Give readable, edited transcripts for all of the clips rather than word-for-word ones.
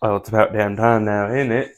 Well, it's about damn time now, ain't it?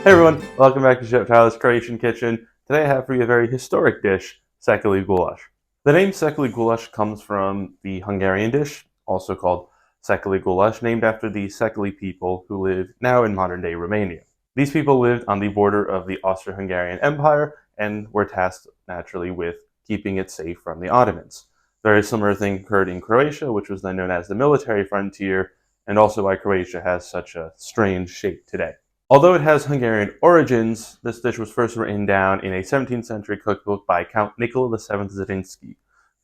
Hey everyone, welcome back to Chef Tyler's Croatian Kitchen. Today I have for you a very historic dish, Sekeli Gulas. The name Sekeli Gulas comes from the Hungarian dish, also called Sekeli Gulas, named after the Sekeli people who live now in modern-day Romania. These people lived on the border of the Austro-Hungarian Empire and were tasked naturally with keeping it safe from the Ottomans. Very similar thing occurred in Croatia, which was then known as the military frontier, and also why Croatia has such a strange shape today. Although it has Hungarian origins, this dish was first written down in a 17th century cookbook by Count Nikola VII Zrinski,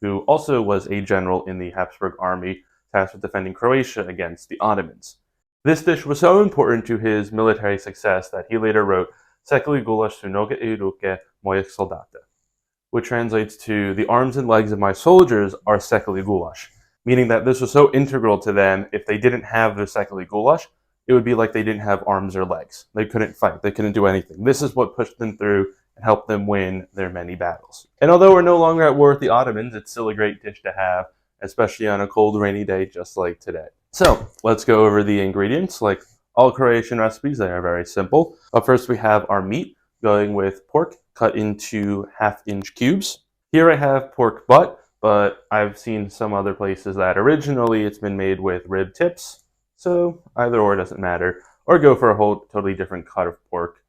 who also was a general in the Habsburg army tasked with defending Croatia against the Ottomans. This dish was so important to his military success that he later wrote Sekeli Gulas noge ruke, mojih soldata, which translates to the arms and legs of my soldiers are Sekeli Gulas, meaning that this was so integral to them. If they didn't have their Sekeli Gulas, it would be like they didn't have arms or legs. They couldn't fight. They couldn't do anything. This is what pushed them through and helped them win their many battles. And although we're no longer at war with the Ottomans, it's still a great dish to have, especially on a cold, rainy day just like today. So let's go over the ingredients. Like all Croatian recipes, they are very simple. But first we have our meat, going with pork cut into 1/2-inch cubes. Here I have pork butt, but I've seen some other places that originally it's been made with rib tips. So either or doesn't matter, or go for a whole totally different cut of pork.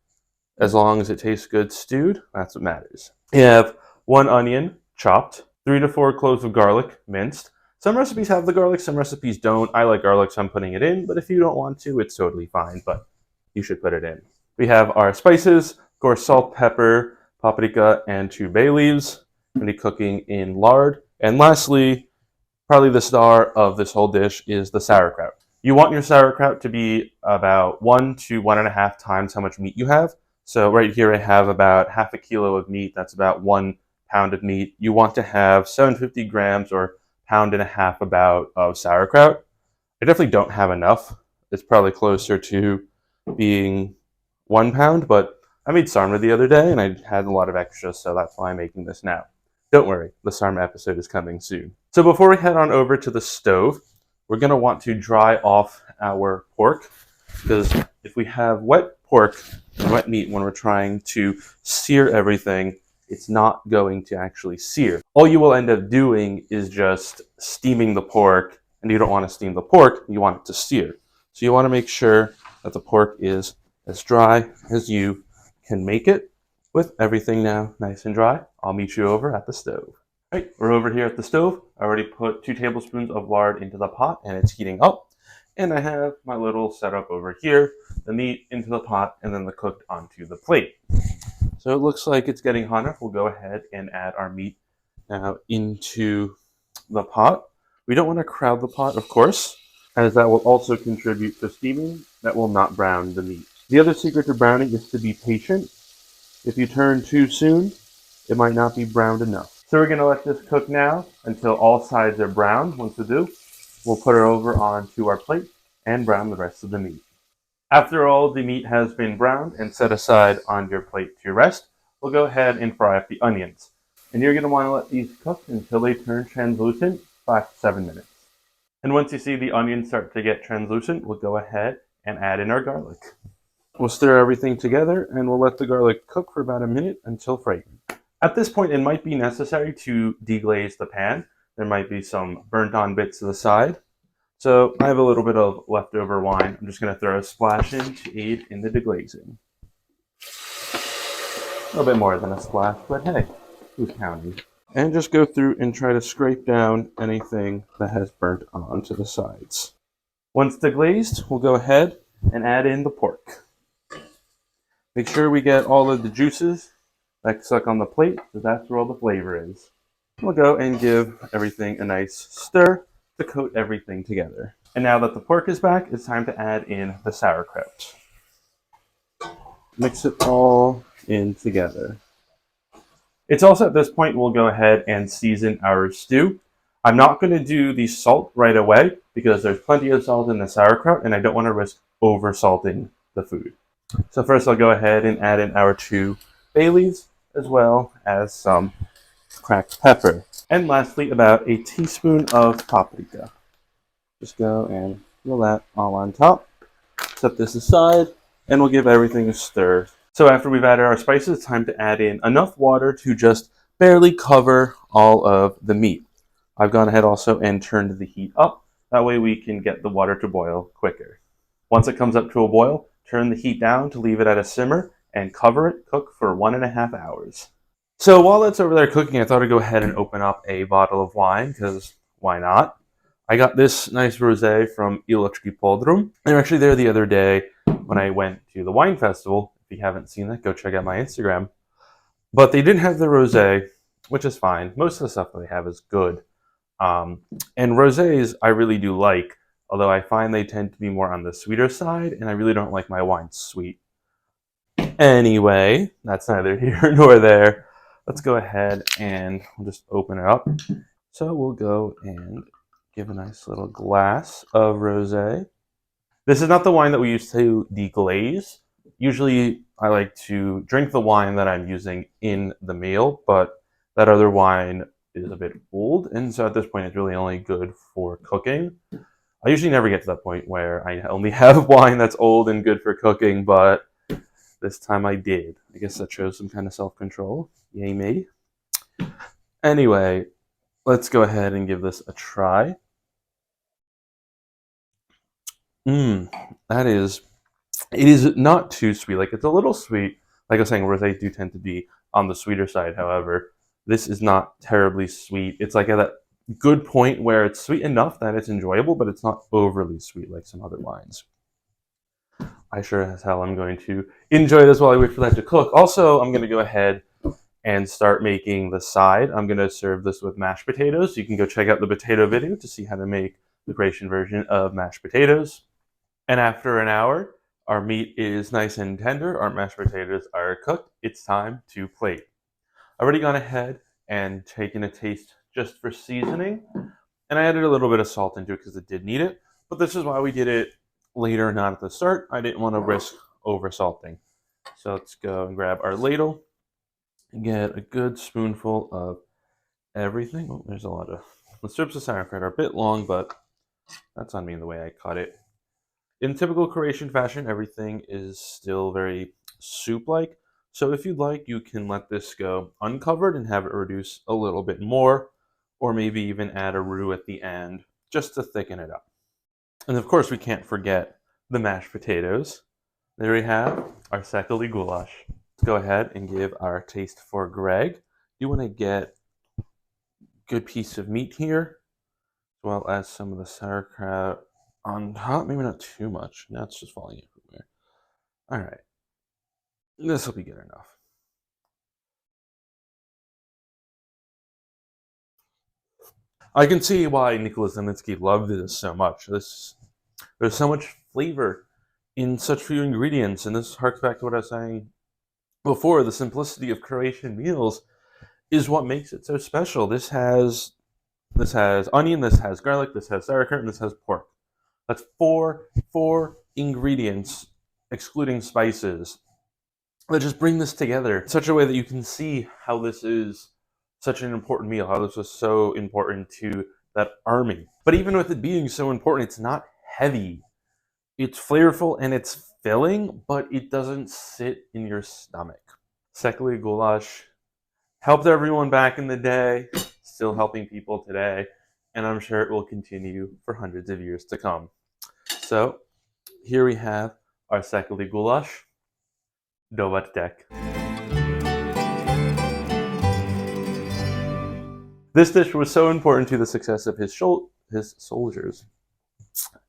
As long as it tastes good stewed, that's what matters. You have 1 onion chopped, 3 to 4 cloves of garlic minced. Some recipes have the garlic, some recipes don't. I like garlic, so I'm putting it in, but if you don't want to, it's totally fine, but you should put it in. We have our spices, of course, salt, pepper, paprika, and 2 bay leaves. Going to be cooking in lard. And lastly, probably the star of this whole dish is the sauerkraut. You want your sauerkraut to be about 1 to 1.5 times how much meat you have. So right here I have about 1/2 kilo of meat. That's about 1 pound of meat. You want to have 750 grams or 1.5 pounds about of sauerkraut. I definitely don't have enough. It's probably closer to being 1 pound, but I made sarma the other day and I had a lot of extra, so that's why I'm making this now. Don't worry, the sarma episode is coming soon. So before we head on over to the stove, we're going to want to dry off our pork, because if we have wet pork and wet meat when we're trying to sear everything, it's not going to actually sear. All you will end up doing is just steaming the pork, and you don't want to steam the pork, you want it to sear. So you want to make sure that the pork is as dry as you can make it. With everything now nice and dry, I'll meet you over at the stove. Right, we're over here at the stove. I already put 2 tablespoons of lard into the pot and it's heating up. And I have my little setup over here, the meat into the pot and then the cooked onto the plate. So it looks like it's getting hot enough. We'll go ahead and add our meat now into the pot. We don't want to crowd the pot, of course, as that will also contribute to steaming. That will not brown the meat. The other secret to browning is to be patient. If you turn too soon, it might not be browned enough. So we're going to let this cook now until all sides are browned. Once we do, we'll put it over onto our plate and brown the rest of the meat. After all the meat has been browned and set aside on your plate to rest, we'll go ahead and fry up the onions. And you're going to want to let these cook until they turn translucent, 5 to 7 minutes. And once you see the onions start to get translucent, we'll go ahead and add in our garlic. We'll stir everything together and we'll let the garlic cook for about a minute until fragrant. At this point, it might be necessary to deglaze the pan. There might be some burnt on bits to the side. So I have a little bit of leftover wine. I'm just going to throw a splash in to aid in the deglazing. A little bit more than a splash, but hey, who's counting? And just go through and try to scrape down anything that has burnt onto the sides. Once deglazed, we'll go ahead and add in the pork. Make sure we get all of the juices that suck on the plate, because that's where all the flavor is. We'll go and give everything a nice stir to coat everything together. And now that the pork is back, it's time to add in the sauerkraut. Mix it all in together. It's also at this point we'll go ahead and season our stew. I'm not going to do the salt right away because there's plenty of salt in the sauerkraut and I don't want to risk over salting the food. So first I'll go ahead and add in our 2 bay leaves as well as some cracked pepper. And lastly, about a teaspoon of paprika. Just go and roll that all on top. Set this aside and we'll give everything a stir. So after we've added our spices, it's time to add in enough water to just barely cover all of the meat. I've gone ahead also and turned the heat up. That way we can get the water to boil quicker. Once it comes up to a boil, turn the heat down to leave it at a simmer and cover it, cook for 1.5 hours. So while that's over there cooking, I thought I'd go ahead and open up a bottle of wine, because why not? I got this nice rosé from Ilocski Podrum. They were actually there the other day when I went to the wine festival. If you haven't seen that, go check out my Instagram. But they didn't have the rosé, which is fine. Most of the stuff that they have is good. And rosés I really do like, although I find they tend to be more on the sweeter side, and I really don't like my wine sweet. Anyway, that's neither here nor there. Let's go ahead and we'll just open it up. So we'll go and give a nice little glass of rosé. This is not the wine that we use to deglaze. Usually I like to drink the wine that I'm using in the meal, but that other wine is a bit old, and so at this point it's really only good for cooking. I usually never get to that point where I only have wine that's old and good for cooking, but this time I did. I guess that shows some kind of self-control. Yay me. Anyway, let's go ahead and give this a try. It is not too sweet. Like, it's a little sweet. Like I was saying, rosés do tend to be on the sweeter side. However, this is not terribly sweet. It's like at that good point where it's sweet enough that it's enjoyable, but it's not overly sweet like some other wines. I sure as hell am going to enjoy this while I wait for that to cook. Also, I'm going to go ahead and start making the side. I'm going to serve this with mashed potatoes. You can go check out the potato video to see how to make the Croatian version of mashed potatoes. And after an hour, our meat is nice and tender. Our mashed potatoes are cooked. It's time to plate. I've already gone ahead and taken a taste just for seasoning. And I added a little bit of salt into it because it did need it. But this is why we did it later, not at the start. I didn't want to risk over salting. So let's go and grab our ladle and get a good spoonful of everything. Oh, there's a lot of... The strips of sauerkraut are a bit long, but that's on me in the way I cut it. In typical Croatian fashion, everything is still very soup-like. So if you'd like, you can let this go uncovered and have it reduce a little bit more, or maybe even add a roux at the end just to thicken it up. And of course, we can't forget the mashed potatoes. There we have our Sekeli Gulas. Let's go ahead and give our taste for Greg. You want to get a good piece of meat here, as well as some of the sauerkraut on top. Maybe not too much. Now it's just falling everywhere. All right. This will be good enough. I can see why Nikola Zrinski loved this so much. There's so much flavor in such few ingredients, and this harks back to what I was saying before. The simplicity of Croatian meals is what makes it so special. This has onion, this has garlic, this has sauerkraut, and this has pork. That's four ingredients, excluding spices, that just bring this together in such a way that you can see how this is such an important meal, how this was so important to that army. But even with it being so important, it's not heavy. It's flavorful and it's filling, but it doesn't sit in your stomach. Sekeli Gulas helped everyone back in the day, still helping people today, and I'm sure it will continue for hundreds of years to come. So here we have our Sekeli Gulas. Dobar tek. This dish was so important to the success of his soldiers.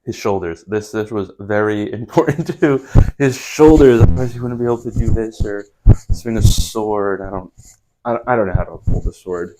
His shoulders. This dish was very important to his shoulders. Otherwise, he wouldn't be able to do this or swing a sword. I don't know how to hold a sword.